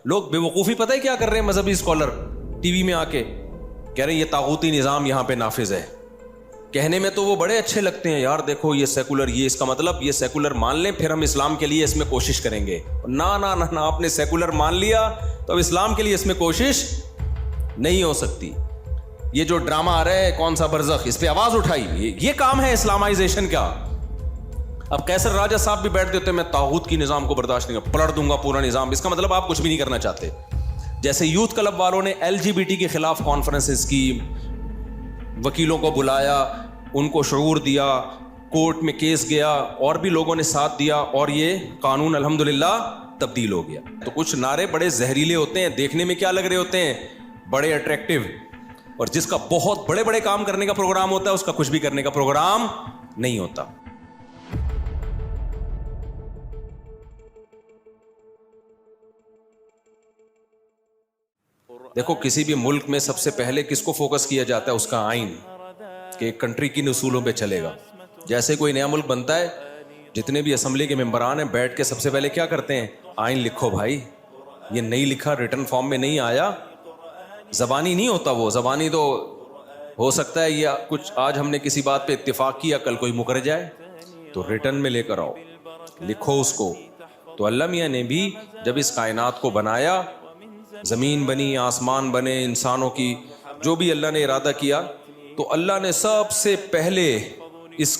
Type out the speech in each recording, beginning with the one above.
لوگ بیوقوفی پتہ ہے کیا کر رہے ہیں؟ مذہبی اسکالر ٹی وی میں آ کے کہہ رہے ہیں یہ طاغوتی نظام یہاں پہ نافذ ہے. کہنے میں تو وہ بڑے اچھے لگتے ہیں، یار دیکھو یہ سیکولر، یہ اس کا مطلب یہ سیکولر مان لیں پھر ہم اسلام کے لیے اس میں کوشش کریں گے. نہ نہ نہ، آپ نے سیکولر مان لیا تو اب اسلام کے لیے اس میں کوشش نہیں ہو سکتی. یہ جو ڈرامہ آ رہا ہے کون سا برزخ، اس پہ آواز اٹھائی، یہ کام ہے اسلامائزیشن کا. اب قیصر راجہ صاحب بھی بیٹھ دیتے ہیں میں طاغوت کی نظام کو برداشت نہیں کروں، پلٹ دوں گا پورا نظام. اس کا مطلب آپ کچھ بھی نہیں کرنا چاہتے. جیسے یوتھ کلب والوں نے LGBT کے خلاف کانفرنسز کی، وکیلوں کو بلایا، ان کو شعور دیا، کورٹ میں کیس گیا، اور بھی لوگوں نے ساتھ دیا، اور یہ قانون الحمدللہ تبدیل ہو گیا. تو کچھ نعرے بڑے زہریلے ہوتے ہیں، دیکھنے میں کیا لگ رہے ہوتے ہیں؟ بڑے اٹریکٹیو، اور جس کا بہت بڑے بڑے کام کرنے کا پروگرام ہوتا ہے اس کا کچھ بھی کرنے کا پروگرام نہیں ہوتا. دیکھو کسی بھی ملک میں سب سے پہلے کس کو فوکس کیا جاتا ہے؟ اس کا آئین، کہ ایک کنٹری کی اصولوں پہ چلے گا. جیسے کوئی نیا ملک بنتا ہے، جتنے بھی اسمبلی کے ممبران ہیں بیٹھ کے سب سے پہلے کیا کرتے ہیں؟ آئین لکھو بھائی. یہ نہیں لکھا، ریٹن فارم میں نہیں آیا، زبانی نہیں ہوتا. وہ زبانی تو ہو سکتا ہے یا کچھ آج ہم نے کسی بات پہ اتفاق کیا، کل کوئی مکر جائے، تو ریٹن میں لے کر آؤ، لکھو اس کو. تو اللہ میاں نے بھی جب اس کائنات کو بنایا، زمین بنی، آسمان بنے، انسانوں کی جو بھی اللہ نے ارادہ کیا، تو اللہ نے سب سے پہلے اس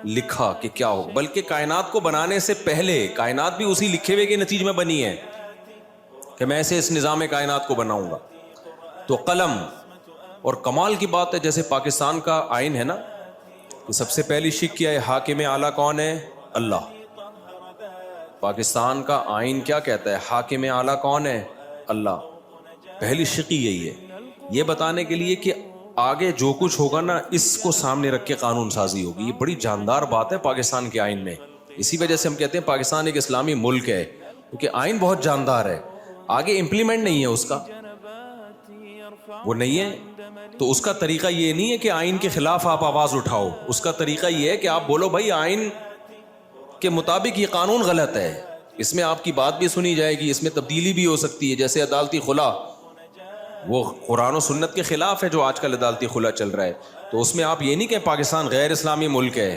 لکھا کہ کیا ہو. بلکہ کائنات کو بنانے سے پہلے کائنات بھی اسی لکھے ہوئے کے نتیجے میں بنی ہے کہ میں ایسے اس نظام کائنات کو بناؤں گا. تو قلم. اور کمال کی بات ہے جیسے پاکستان کا آئین ہے نا، کہ سب سے پہلی شک کیا ہے؟ حاکم اعلیٰ کون ہے؟ اللہ. پاکستان کا آئین کیا کہتا ہے؟ حاکم اعلیٰ کون ہے؟ اللہ. پہلی شقی یہی ہے، یہ بتانے کے لیے کہ آگے جو کچھ ہوگا نا اس کو سامنے رکھ کے قانون سازی ہوگی. یہ بڑی جاندار بات ہے پاکستان کے آئین میں. اسی وجہ سے ہم کہتے ہیں پاکستان ایک اسلامی ملک ہے، کیونکہ آئین بہت جاندار ہے. آگے امپلیمنٹ نہیں ہے اس کا، وہ نہیں ہے. تو اس کا طریقہ یہ نہیں ہے کہ آئین کے خلاف آپ آواز اٹھاؤ. اس کا طریقہ یہ ہے کہ آپ بولو بھائی آئین کے مطابق یہ قانون غلط ہے، اس میں آپ کی بات بھی سنی جائے گی، اس میں تبدیلی بھی ہو سکتی ہے. جیسے عدالتی خلا، وہ قرآن و سنت کے خلاف ہے جو آج کل عدالتی خلا چل رہا ہے. تو اس میں آپ یہ نہیں کہ پاکستان غیر اسلامی ملک ہے،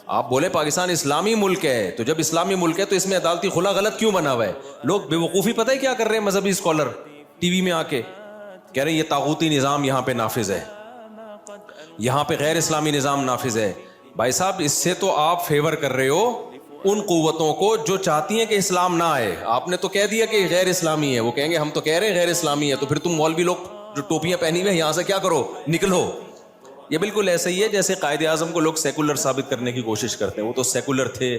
آپ بولے پاکستان اسلامی ملک ہے. تو جب اسلامی ملک ہے تو اس میں عدالتی خلا غلط کیوں بنا ہوا ہے؟ لوگ بیوقوفی پتہ ہے کیا کر رہے ہیں؟ مذہبی اسکالر ٹی وی میں آ کے کہہ رہے ہیں یہ طاغوتی نظام یہاں پہ نافذ ہے، یہاں پہ غیر اسلامی نظام نافذ ہے. بھائی صاحب اس سے تو آپ فیور کر رہے ہو ان قوتوں کو جو چاہتی ہیں کہ اسلام نہ آئے. آپ نے تو کہہ دیا کہ غیر اسلامی ہے، وہ کہیں گے ہم تو کہہ رہے ہیں غیر اسلامی ہے، تو پھر تم مولوی لوگ جو ٹوپیاں پہنی ہوئے یہاں سے کیا کرو؟ نکلو. یہ بالکل ایسا ہی ہے جیسے قائد اعظم کو لوگ سیکولر ثابت کرنے کی کوشش کرتے ہیں، وہ تو سیکولر تھے.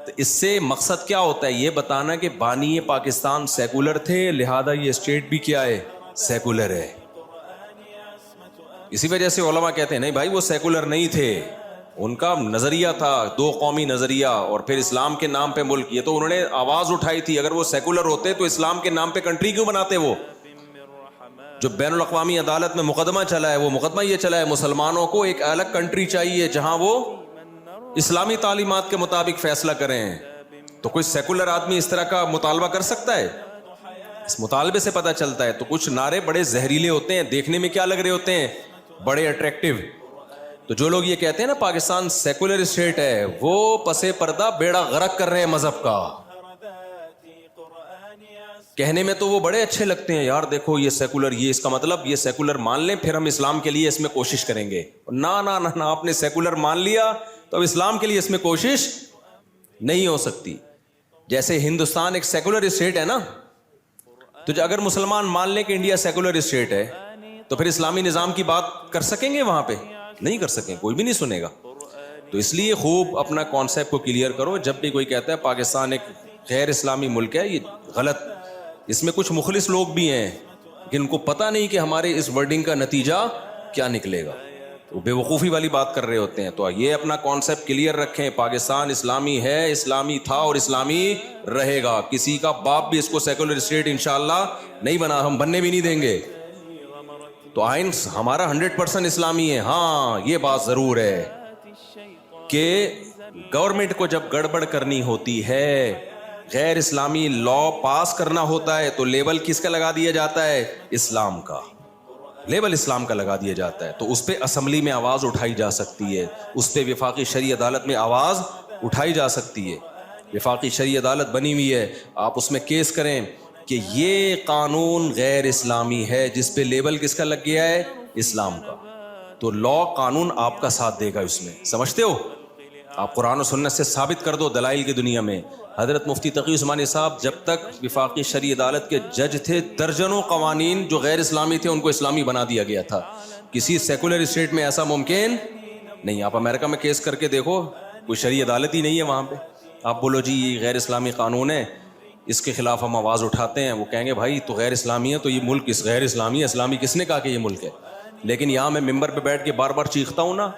تو اس سے مقصد کیا ہوتا ہے؟ یہ بتانا کہ بانی پاکستان سیکولر تھے، لہذا یہ اسٹیٹ بھی کیا ہے؟ سیکولر ہے. اسی وجہ سے علماء کہتے ہیں نہیں بھائی وہ سیکولر نہیں تھے، ان کا نظریہ تھا دو قومی نظریہ، اور پھر اسلام کے نام پہ ملک. یہ تو انہوں نے آواز اٹھائی تھی. اگر وہ سیکولر ہوتے تو اسلام کے نام پہ کنٹری کیوں بناتے؟ وہ جو بین الاقوامی عدالت میں مقدمہ چلا ہے، وہ مقدمہ یہ چلا ہے مسلمانوں کو ایک الگ کنٹری چاہیے جہاں وہ اسلامی تعلیمات کے مطابق فیصلہ کریں. تو کوئی سیکولر آدمی اس طرح کا مطالبہ کر سکتا ہے؟ اس مطالبے سے پتہ چلتا ہے. تو کچھ نعرے بڑے زہریلے ہوتے ہیں، دیکھنے میں کیا لگ رہے ہوتے ہیں؟ بڑے اٹریکٹیو. تو جو لوگ یہ کہتے ہیں نا پاکستان سیکولر اسٹیٹ ہے، وہ پسے پردہ بیڑا غرق کر رہے ہیں مذہب کا. کہنے میں تو وہ بڑے اچھے لگتے ہیں، یار دیکھو یہ سیکولر، یہ اس کا مطلب یہ سیکولر مان لیں پھر ہم اسلام کے لیے اس میں کوشش کریں گے. نہ نہ نہ، آپ نے سیکولر مان لیا تو اب اسلام کے لیے اس میں کوشش نہیں ہو سکتی. جیسے ہندوستان ایک سیکولر اسٹیٹ ہے نا، تو اگر مسلمان مان لیں کہ انڈیا سیکولر اسٹیٹ ہے تو پھر اسلامی نظام کی بات کر سکیں گے؟ وہاں پہ نہیں کر سکیں، کوئی بھی نہیں سنے گا. تو اس لیے خوب اپنا کانسیپٹ کو کلیئر کرو. جب بھی کوئی کہتا ہے پاکستان ایک غیر اسلامی ملک ہے، یہ غلط. اس میں کچھ مخلص لوگ بھی ہیں جن کو پتہ نہیں کہ ہمارے اس ورڈنگ کا نتیجہ کیا نکلے گا، وہ بے وقوفی والی بات کر رہے ہوتے ہیں. تو یہ اپنا کانسیپٹ کلیئر رکھیں، پاکستان اسلامی ہے، اسلامی تھا اور اسلامی رہے گا. کسی کا باپ بھی اس کو سیکولر اسٹیٹ انشاءاللہ نہیں بنا، ہم بننے بھی نہیں دیں گے. تو آئین ہمارا 100% اسلامی ہے. ہاں یہ بات ضرور ہے کہ گورنمنٹ کو جب گڑبڑ کرنی ہوتی ہے، غیر اسلامی لا پاس کرنا ہوتا ہے تو لیبل کس کا لگا دیا جاتا ہے؟ اسلام کا لیبل اسلام کا لگا دیا جاتا ہے. تو اس پہ اسمبلی میں آواز اٹھائی جا سکتی ہے, اس پہ وفاقی شرعی عدالت میں آواز اٹھائی جا سکتی ہے. وفاقی شرعی عدالت بنی ہوئی ہے, آپ اس میں کیس کریں کہ یہ قانون غیر اسلامی ہے جس پہ لیبل کس کا لگ گیا ہے؟ اسلام کا. تو لا قانون آپ کا ساتھ دے گا اس میں, سمجھتے ہو؟ آپ قرآن و سنت سے ثابت کر دو دلائل کی دنیا میں. حضرت مفتی تقی عثمانی صاحب جب تک وفاقی شرعی عدالت کے جج تھے, درجنوں قوانین جو غیر اسلامی تھے ان کو اسلامی بنا دیا گیا تھا. کسی سیکولر اسٹیٹ میں ایسا ممکن نہیں. آپ امریکہ میں کیس کر کے دیکھو, کوئی شرعی عدالت ہی نہیں ہے وہاں پہ. آپ بولو جی یہ غیر اسلامی قانون ہے, اس کے خلاف ہم آواز اٹھاتے ہیں, وہ کہیں گے بھائی تو غیر اسلامی ہے تو یہ ملک اس غیر اسلامی ہے, اسلامی کس نے کہا کہ یہ ملک ہے؟ لیکن یہاں میں ممبر پہ بیٹھ کے بار بار چیختا ہوں نا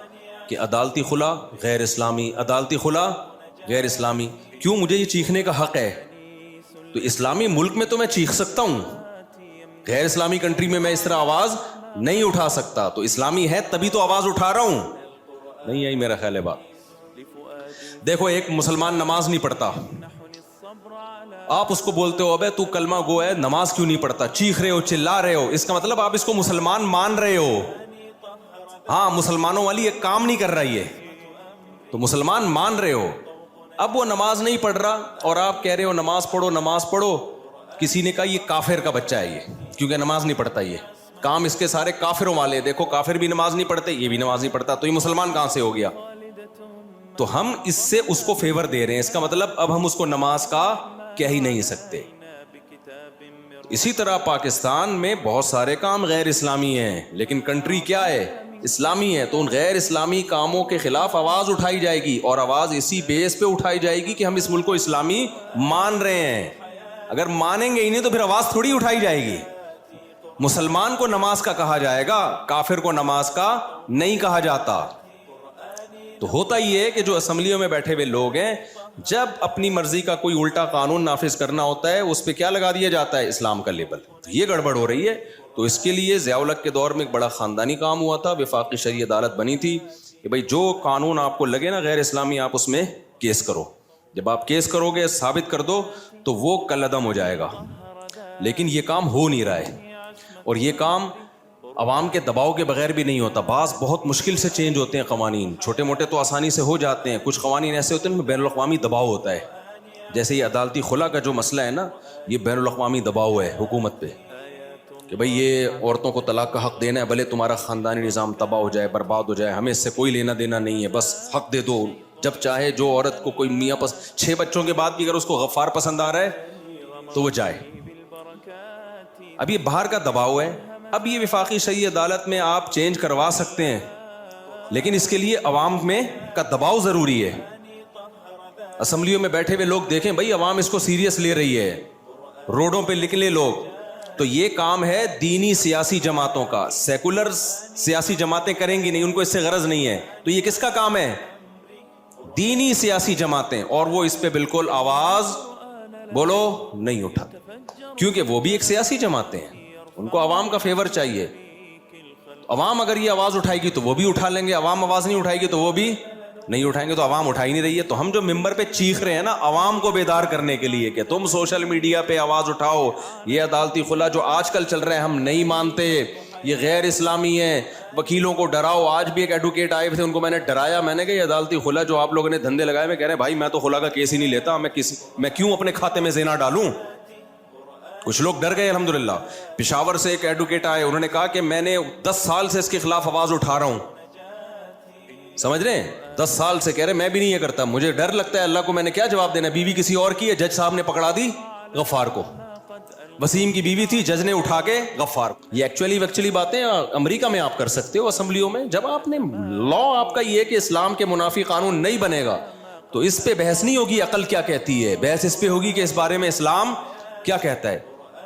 کہ عدالتی خلا غیر اسلامی, عدالتی خلا غیر اسلامی. کیوں مجھے یہ چیخنے کا حق ہے؟ تو اسلامی ملک میں تو میں چیخ سکتا ہوں, غیر اسلامی کنٹری میں اس طرح آواز نہیں اٹھا سکتا. تو اسلامی ہے تبھی تو آواز اٹھا رہا ہوں. نہیں یہی میرا خیال ہے بات. دیکھو ایک مسلمان نماز نہیں پڑھتا, آپ اس کو بولتے ہو ابے تو کلمہ گو ہے, نماز کیوں نہیں پڑھتا؟ چیخ رہے ہو, چلا رہے ہو, اس کا مطلب آپ اس کو مسلمان مان رہے ہو. ہاں مسلمانوں والی ایک کام نہیں کر رہا یہ, تو مسلمان مان رہے ہو. اب وہ نماز نہیں پڑھ رہا اور آپ کہہ رہے ہو نماز پڑھو نماز پڑھو. کسی نے کہا یہ کافر کا بچہ ہے یہ, کیونکہ نماز نہیں پڑھتا. یہ کام اس کے سارے کافروں والے, دیکھو کافر بھی نماز نہیں پڑھتے, یہ بھی نماز نہیں پڑھتا, تو یہ مسلمان کہاں سے ہو گیا؟ تو ہم اس سے اس کو فیور دے رہے ہیں. اس کا مطلب اب ہم اس کو نماز کا کہہ ہی نہیں سکتے. اسی طرح پاکستان میں بہت سارے کام غیر اسلامی ہیں لیکن کنٹری کیا ہے؟ اسلامی ہے. تو ان غیر اسلامی کاموں کے خلاف آواز اٹھائی جائے گی, اور آواز اسی بیس پہ اٹھائی جائے گی کہ ہم اس ملک کو اسلامی مان رہے ہیں. اگر مانیں گے ہی نہیں تو پھر آواز تھوڑی اٹھائی جائے گی. مسلمان کو نماز کا کہا جائے گا, کافر کو نماز کا نہیں کہا جاتا. تو ہوتا ہی ہے کہ جو اسمبلیوں میں بیٹھے ہوئے لوگ ہیں, جب اپنی مرضی کا کوئی الٹا قانون نافذ کرنا ہوتا ہے اس پہ کیا لگا دیا جاتا ہے؟ اسلام کا لیبل. یہ گڑبڑ ہو رہی ہے. تو اس کے لیے ضیاء الحق کے دور میں ایک بڑا خاندانی کام ہوا تھا, وفاقی شرعی عدالت بنی تھی کہ بھائی جو قانون آپ کو لگے نا غیر اسلامی, آپ اس میں کیس کرو. جب آپ کیس کرو گے, ثابت کر دو, تو وہ کالعدم ہو جائے گا. لیکن یہ کام ہو نہیں رہا ہے, اور یہ کام عوام کے دباؤ کے بغیر بھی نہیں ہوتا. بعض بہت مشکل سے چینج ہوتے ہیں قوانین, چھوٹے موٹے تو آسانی سے ہو جاتے ہیں, کچھ قوانین ایسے ہوتے ہیں ان میں بین الاقوامی دباؤ ہوتا ہے. جیسے یہ عدالتی خلا کا جو مسئلہ ہے نا, یہ بین الاقوامی دباؤ ہے حکومت پہ کہ بھئی یہ عورتوں کو طلاق کا حق دینا ہے, بھلے تمہارا خاندانی نظام تباہ ہو جائے, برباد ہو جائے, ہمیں اس سے کوئی لینا دینا نہیں ہے, بس حق دے دو. جب چاہے جو عورت کو کوئی میاں 6 بچوں کے بعد بھی اگر اس کو غفار پسند آ رہا ہے تو وہ جائے. اب یہ باہر کا دباؤ ہے. اب یہ وفاقی شرعی عدالت میں آپ چینج کروا سکتے ہیں, لیکن اس کے لیے عوام میں کا دباؤ ضروری ہے. اسمبلیوں میں بیٹھے ہوئے لوگ دیکھیں بھائی عوام اس کو سیریس لے رہی ہے, روڈوں پہ نکلے لوگ. تو یہ کام ہے دینی سیاسی جماعتوں کا. سیکولر سیاسی جماعتیں کریں گی نہیں, ان کو اس سے غرض نہیں ہے. تو یہ کس کا کام ہے؟ دینی سیاسی جماعتیں. اور وہ اس پہ بالکل آواز بولو نہیں اٹھاتے, کیونکہ وہ بھی ایک سیاسی جماعتیں ہیں, ان کو عوام کا فیور چاہیے. عوام اگر یہ آواز اٹھائے گی تو وہ بھی اٹھا لیں گے, عوام آواز نہیں اٹھائے گی تو وہ بھی نہیں اٹھائیں گے. تو عوام اٹھا ہی نہیں رہی ہے. تو ہم جو ممبر پہ چیخ رہے ہیں نا عوام کو بیدار کرنے کے لیے کہ تم سوشل میڈیا پہ آواز اٹھاؤ, یہ عدالتی خلا جو آج کل چل رہا ہے ہم نہیں مانتے, یہ غیر اسلامی ہے, وکیلوں کو ڈراؤ. آج بھی ایک ایڈوکیٹ آئے تھے, ان کو میں نے ڈرایا, میں نے کہا یہ عدالتی خلا جو آپ لوگوں نے دھندے لگائے, میں کہہ رہے بھائی میں تو خلا کا کیس ہی نہیں لیتا, میں کیوں اپنے کھاتے میں زنا ڈالوں. کچھ لوگ ڈر گئے. الحمدللہ پشاور سے ایک ایڈوکیٹ آئے, انہوں نے کہا کہ میں نے 10 سال سے اس کے خلاف آواز اٹھا رہا ہوں. سمجھ رہے ہیں, 10 سال سے کہہ رہے میں بھی نہیں یہ کرتا, مجھے ڈر لگتا ہے, اللہ کو میں نے کیا جواب دینا. بیوی کسی اور کی ہے, جج صاحب نے پکڑا دی غفار کو. وسیم کی بیوی تھی, جج نے اٹھا کے غفار کو. یہ ایکچولی باتیں امریکہ میں آپ کر سکتے ہو اسمبلیوں میں. جب آپ نے لا آپ کا یہ ہے کہ اسلام کے منافی قانون نہیں بنے گا, تو اس پہ بحث نہیں ہوگی عقل کیا کہتی ہے, بحث اس پہ ہوگی کہ اس بارے میں اسلام کیا کہتا ہے.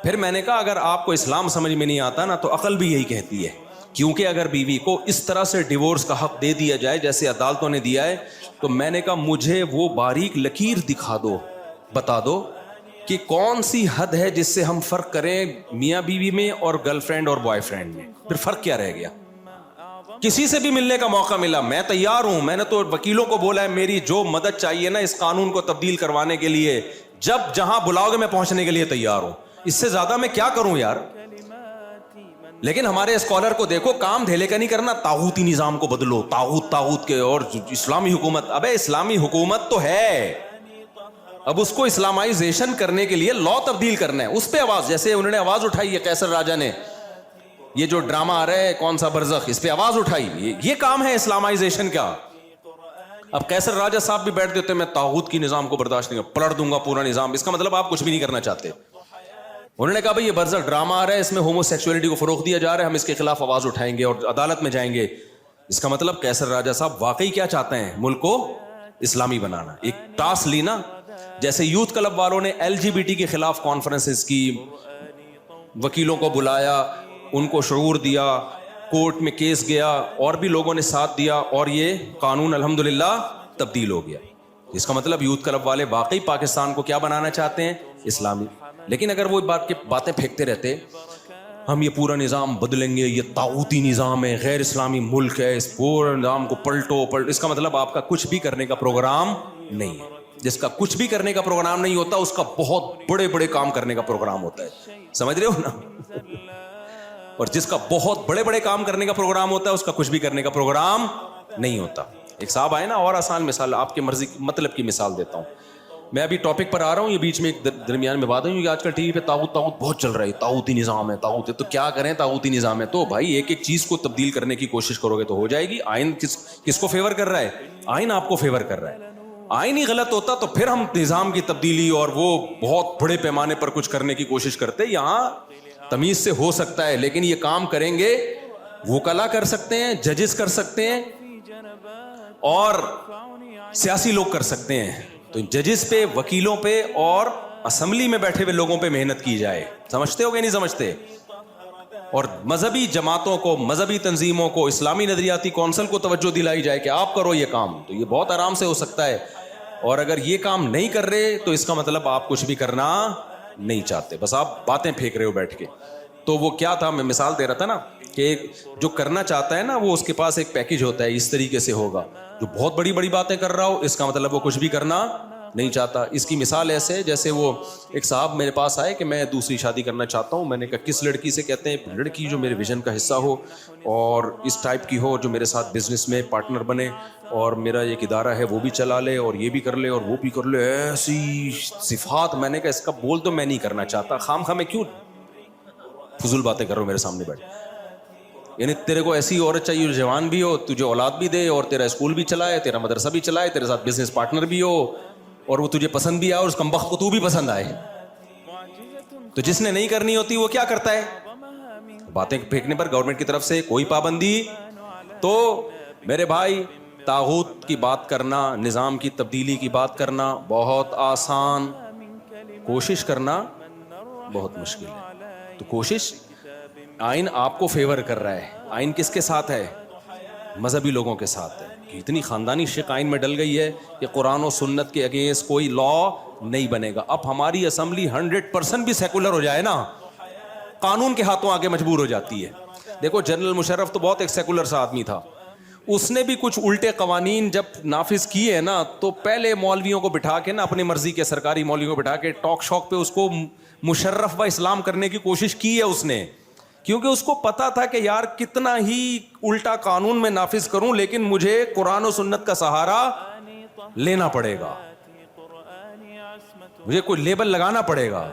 پھر میں نے کہا اگر آپ کو اسلام سمجھ میں نہیں آتا نا تو عقل بھی یہی کہتی ہے, کیونکہ اگر بیوی کو اس طرح سے ڈیورس کا حق دے دیا جائے جیسے عدالتوں نے دیا ہے, تو میں نے کہا مجھے وہ باریک لکیر دکھا دو, بتا دو کہ کون سی حد ہے جس سے ہم فرق کریں میاں بیوی میں اور گرل فرینڈ اور بوائے فرینڈ میں. پھر فرق کیا رہ گیا؟ کسی سے بھی ملنے کا موقع ملا میں تیار ہوں. میں نے تو وکیلوں کو بولا ہے میری جو مدد چاہیے نا اس قانون کو تبدیل کروانے کے لیے, جب جہاں بلاؤ گے میں پہنچنے کے لیے تیار ہوں, اس سے زیادہ میں کیا کروں یار. لیکن ہمارے اسکالر کو دیکھو, کام دھیلے کا نہیں کرنا, طاغوتی نظام کو بدلو, طاغوت کے, اور اسلامی حکومت. ابے اسلامی حکومت تو ہے, اب اس کو اسلامائزیشن کرنے کے لیے لا تبدیل کرنا ہے. اس پہ آواز, جیسے انہوں نے آواز اٹھائی ہے قیصر راجہ نے, یہ جو ڈرامہ آ رہا ہے کون سا برزخ, اس پہ آواز اٹھائی, یہ کام ہے اسلامائزیشن کا. اب قیصر راجہ صاحب بھی بیٹھ دیتے, میں طاغوت کی نظام کو برداشت نہیں کروں, پلٹ دوں گا پورا نظام. اس کا مطلب آپ کچھ بھی نہیں کرنا چاہتے. انہوں نے کہا بھائی یہ برزخ ڈرامہ آ رہا ہے, اس میں ہومو سیکسولیٹی کو فروغ دیا جا رہا ہے, ہم اس کے خلاف آواز اٹھائیں گے اور عدالت میں جائیں گے. اس کا مطلب قیصر راجہ صاحب واقعی کیا چاہتے ہیں, ملک کو اسلامی بنانا. ایک ٹاسک لی نا, جیسے یوتھ کلب والوں نے LGBT کے خلاف کانفرنسز کی, وکیلوں کو بلایا, ان کو شعور دیا, کورٹ میں کیس گیا, اور بھی لوگوں نے ساتھ دیا, اور یہ قانون الحمدللہ تبدیل ہو گیا. اس کا مطلب یوتھ کلب والے واقعی پاکستان کو کیا بنانا چاہتے ہیں, اسلامی. لیکن اگر وہ باتیں پھینکتے رہتے, ہم یہ پورا نظام بدلیں گے, یہ طاغوتی نظام ہے, غیر اسلامی ملک ہے, اس پورے نظام کو پلٹو, اس کا مطلب آپ کا کچھ بھی کرنے کا پروگرام نہیں ہے. جس کا کچھ بھی کرنے کا پروگرام نہیں ہوتا, اس کا بہت بڑے بڑے کام کرنے کا پروگرام ہوتا ہے. سمجھ رہے ہو نا. اور جس کا بہت بڑے بڑے کام کرنے کا پروگرام ہوتا ہے, اس کا کچھ بھی کرنے کا پروگرام نہیں ہوتا. ایک صاحب آئے نا, اور آسان مثال, آپ کے مرضی مطلب کی مثال دیتا ہوں. میں ابھی ٹاپک پر آ رہا ہوں, یہ بیچ میں ایک درمیان میں بات ہے, آج کل ٹی وی پہ طاغوت بہت چل رہا ہے, طاغوتی نظام ہے, طاغوت ہے. تو کیا کریں, طاغوتی نظام ہے تو بھائی ایک ایک چیز کو تبدیل کرنے کی کوشش کرو گے تو ہو جائے گی. آئین کس کو فیور کر رہا ہے, آئین آپ کو فیور کر رہا ہے. آئین ہی غلط ہوتا تو پھر ہم نظام کی تبدیلی اور وہ بہت بڑے پیمانے پر کچھ کرنے کی کوشش کرتے. یہاں تمیز سے ہو سکتا ہے, لیکن یہ کام کریں گے وکلا کر سکتے ہیں, ججز کر سکتے ہیں, اور سیاسی لوگ کر سکتے ہیں. تو ججز پہ, وکیلوں پہ, اور اسمبلی میں بیٹھے ہوئے لوگوں پہ محنت کی جائے. سمجھتے ہو کہ نہیں سمجھتے؟ اور مذہبی جماعتوں کو, مذہبی تنظیموں کو, اسلامی نظریاتی کونسل کو توجہ دلائی جائے کہ آپ کرو یہ کام, تو یہ بہت آرام سے ہو سکتا ہے. اور اگر یہ کام نہیں کر رہے تو اس کا مطلب آپ کچھ بھی کرنا نہیں چاہتے, بس آپ باتیں پھینک رہے ہو بیٹھ کے. تو وہ کیا تھا, میں مثال دے رہا تھا نا, کہ جو کرنا چاہتا ہے نا, وہ اس کے پاس ایک پیکج ہوتا ہے, اس طریقے سے ہوگا. جو بہت بڑی بڑی باتیں کر رہا ہو, اس کا مطلب وہ کچھ بھی کرنا نہیں چاہتا. اس کی مثال ایسے, جیسے وہ ایک صاحب میرے پاس آئے کہ میں دوسری شادی کرنا چاہتا ہوں. میں نے کہا کس لڑکی سے؟ کہتے ہیں لڑکی جو میرے ویژن کا حصہ ہو اور اس ٹائپ کی ہو, جو میرے ساتھ بزنس میں پارٹنر بنے, اور میرا ایک ادارہ ہے وہ بھی چلا لے, اور یہ بھی کر لے اور وہ بھی کر لے, ایسی صفات. میں نے کہا اس کا بول تو میں نہیں کرنا چاہتا, خام خواہ میں کیوں فضول باتیں کر رہا ہوں میرے سامنے بیٹھ. یعنی تیرے کو ایسی عورت چاہیے جو جوان بھی ہو, تجھے اولاد بھی دے, اور تیرا اسکول بھی چلائے, تیرا مدرسہ بھی چلائے, تیرے ساتھ بزنس پارٹنر بھی ہو, اور وہ تجھے پسند بھی آئے, اور اس کمبخت کو تو بھی پسند آئے. تو جس نے نہیں کرنی ہوتی وہ کیا کرتا ہے, باتیں پھینکنے پر گورنمنٹ کی طرف سے کوئی پابندی. تو میرے بھائی, طاغوت کی بات کرنا, نظام کی تبدیلی کی بات کرنا بہت آسان, کوشش کرنا بہت مشکل ہے. تو کوشش, آئین آپ کو فیور کر رہا ہے. آئین کس کے ساتھ ہے, مذہبی لوگوں کے ساتھ ہے. کہ اتنی خاندانی شق آئین میں ڈل گئی ہے کہ قرآن و سنت کے اگینسٹ کوئی لا نہیں بنے گا. اب ہماری اسمبلی 100% بھی سیکولر ہو جائے نا, قانون کے ہاتھوں آگے مجبور ہو جاتی ہے. دیکھو جنرل مشرف تو بہت ایک سیکولر سا آدمی تھا, اس نے بھی کچھ الٹے قوانین جب نافذ کیے ہیں نا, تو پہلے مولویوں کو بٹھا کے نا, اپنی مرضی کے سرکاری مولویوں کو بٹھا کے ٹاک شاک پہ اس کو مشرف و اسلام کرنے کی کوشش کی ہے اس نے. کیونکہ اس کو پتا تھا کہ یار کتنا ہی الٹا قانون میں نافذ کروں, لیکن مجھے قرآن و سنت کا سہارا لینا پڑے گا, مجھے کوئی لیبل لگانا پڑے گا.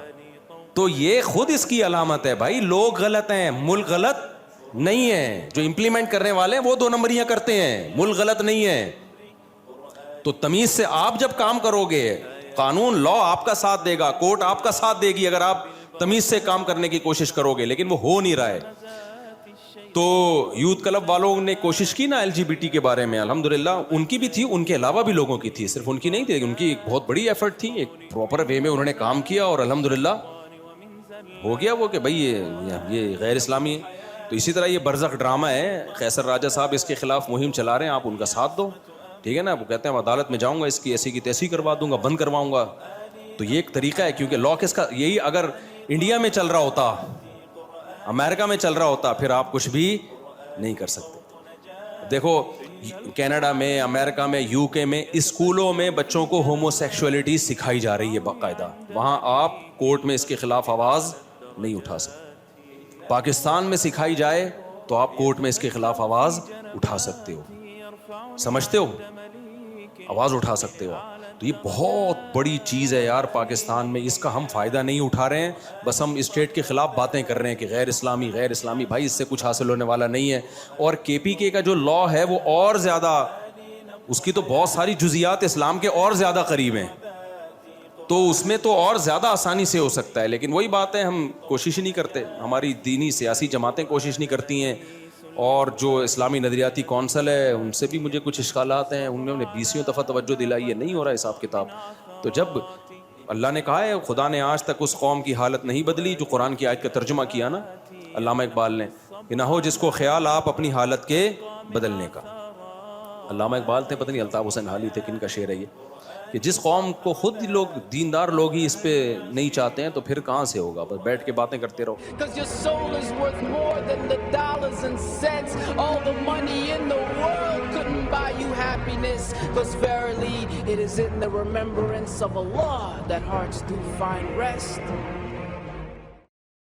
تو یہ خود اس کی علامت ہے بھائی, لوگ غلط ہیں, ملک غلط نہیں ہے. جو امپلیمنٹ کرنے والے ہیں وہ 2 نمبریاں کرتے ہیں, ملک غلط نہیں ہے. تو تمیز سے آپ جب کام کرو گے, قانون لا آپ کا ساتھ دے گا, کورٹ آپ کا ساتھ دے گی, اگر آپ تمیز سے کام کرنے کی کوشش کرو گے. لیکن وہ ہو نہیں رہا ہے. تو یوتھ کلب والوں نے کوشش کی نا LGBT کے بارے میں, الحمدللہ ان کی بھی تھی, ان کے علاوہ بھی لوگوں کی تھی, صرف ان کی نہیں تھی. ان کی ایک بہت بڑی ایفرٹ تھی, ایک پراپر وے میں انہوں نے کام کیا, اور الحمدللہ ہو گیا وہ کہ بھائی یہ غیر اسلامی ہے. تو اسی طرح یہ برزخ ڈرامہ ہے, قیصر راجہ صاحب اس کے خلاف مہم چلا رہے ہیں, آپ ان کا ساتھ دو, ٹھیک ہے نا. وہ کہتے ہیں عدالت میں جاؤں گا, اس کی ایسی کی تیسی کروا دوں گا, بند کرواؤں گا. تو یہ ایک طریقہ ہے, کیونکہ لا کس کا, یہی اگر انڈیا میں چل رہا ہوتا, امریکہ میں چل رہا ہوتا, پھر آپ کچھ بھی نہیں کر سکتے. دیکھو کینیڈا میں, امریکہ میں, یو کے میں اسکولوں میں بچوں کو ہومو سیکشولیٹی سکھائی جا رہی ہے باقاعدہ. وہاں آپ کورٹ میں اس کے خلاف آواز نہیں اٹھا سکتے. پاکستان میں سکھائی جائے تو آپ کورٹ میں اس کے خلاف آواز اٹھا سکتے ہو. سمجھتے ہو؟ آواز اٹھا سکتے ہو. تو یہ بہت بڑی چیز ہے یار پاکستان میں, اس کا ہم فائدہ نہیں اٹھا رہے ہیں, بس ہم اسٹیٹ کے خلاف باتیں کر رہے ہیں کہ غیر اسلامی غیر اسلامی. بھائی اس سے کچھ حاصل ہونے والا نہیں ہے. اور کے پی کے کا جو لا ہے وہ اور زیادہ, اس کی تو بہت ساری جزیات اسلام کے اور زیادہ قریب ہیں, تو اس میں تو اور زیادہ آسانی سے ہو سکتا ہے. لیکن وہی بات ہے, ہم کوشش ہی نہیں کرتے, ہماری دینی سیاسی جماعتیں کوشش نہیں کرتی ہیں, اور جو اسلامی نظریاتی کونسل ہے ان سے بھی مجھے کچھ اشکالات ہیں. انہوں نے 20 دفعہ توجہ دلائی ہے, نہیں ہو رہا حساب کتاب. تو جب اللہ نے کہا ہے, خدا نے آج تک اس قوم کی حالت نہیں بدلی جو قرآن کی آیت کا ترجمہ کیا نا علامہ اقبال نے, کہ نہ ہو جس کو خیال آپ اپنی حالت کے بدلنے کا. علامہ اقبال تھے, پتہ نہیں الطاف حسین حالی تھے, کن کا شعر ہے یہ, کہ جس قوم کو خود لوگ دیندار لوگ ہی اس پہ نہیں چاہتے ہیں تو پھر کہاں سے ہوگا, بس بیٹھ کے باتیں کرتے رہو. Cause your soul is worth more than the dollars and cents. All the money in the world couldn't buy you happiness. Cause verily it is in the remembrance of Allah that hearts do find rest.